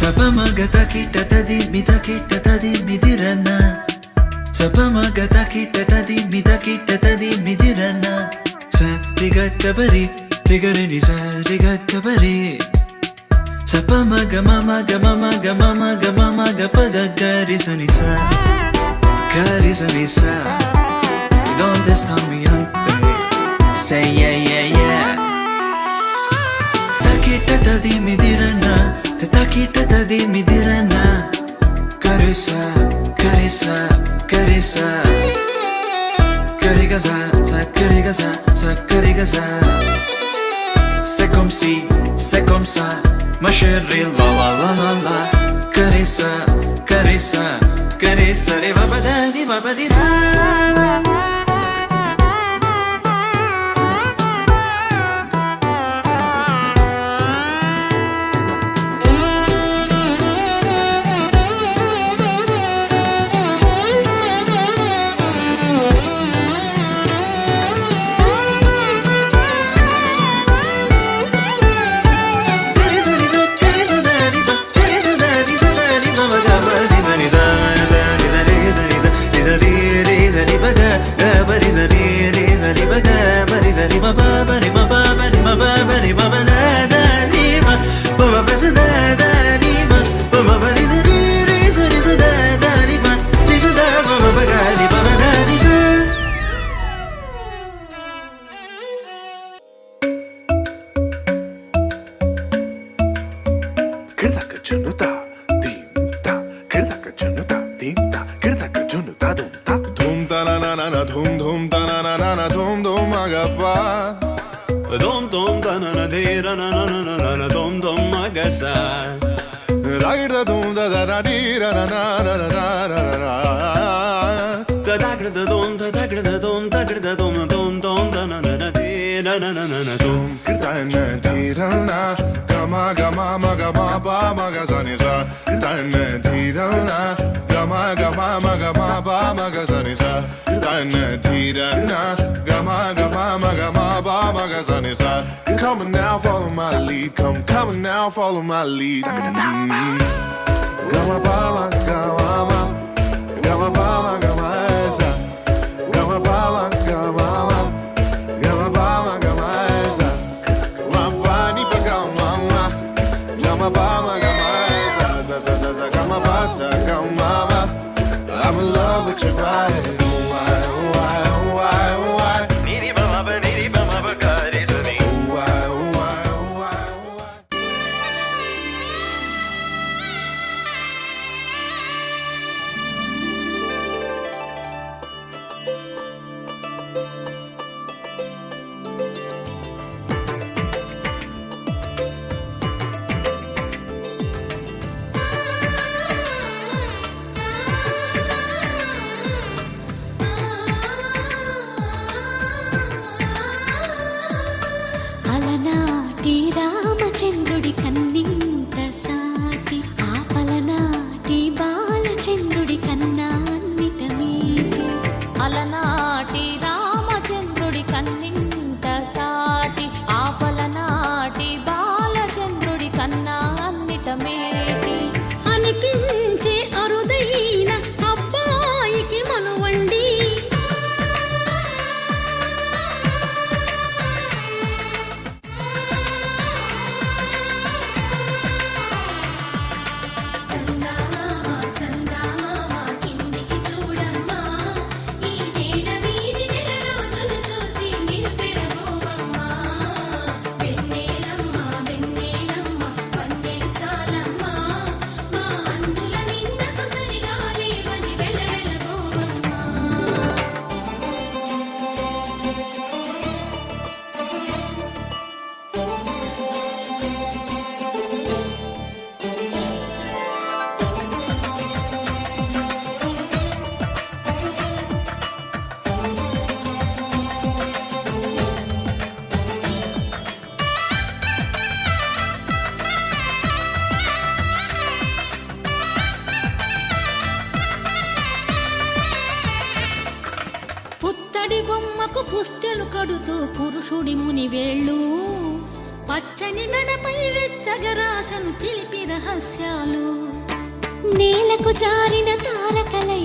Sapamagata kita tadi mita kita tadi midirana. Sapamagata kita tadi mita kita tadi midirana. Sa rigatta bari rigari ni sa rigatta bari. Sapamaga mama ga mama ga mama ga mama ga paga gari sa ni sa gari sa ni sa. Donde está mi ante? Say yeah yeah yeah. Takita tadi midirana. Takita tadi midirana. Carissa, carissa, carissa. Carigasa, sa carigasa, sa carigasa. C'est comme si, c'est comme ça. Ma chérie, la la la la la. Carissa, carissa, carissa. Li va badani, va badisa. Come on now, follow my lead. Come on now, follow my lead. Gama bala, gama, gama bala, gama esa. Gama bala, gama, gama bala, gama esa. Wapani pa gama, gama bala, gama esa. Za, gama basa, gama. I'm in love with your body. Why? Needy mama, but God is a me. పుత్తడి బొమ్మకు పుస్తెలు కడుతూ పురుషుడి ముని వేళ్ళు పచ్చని నడపై వెచ్చగరాసను చిలిపి రహస్యాలు నేలకు జారిన తారకలై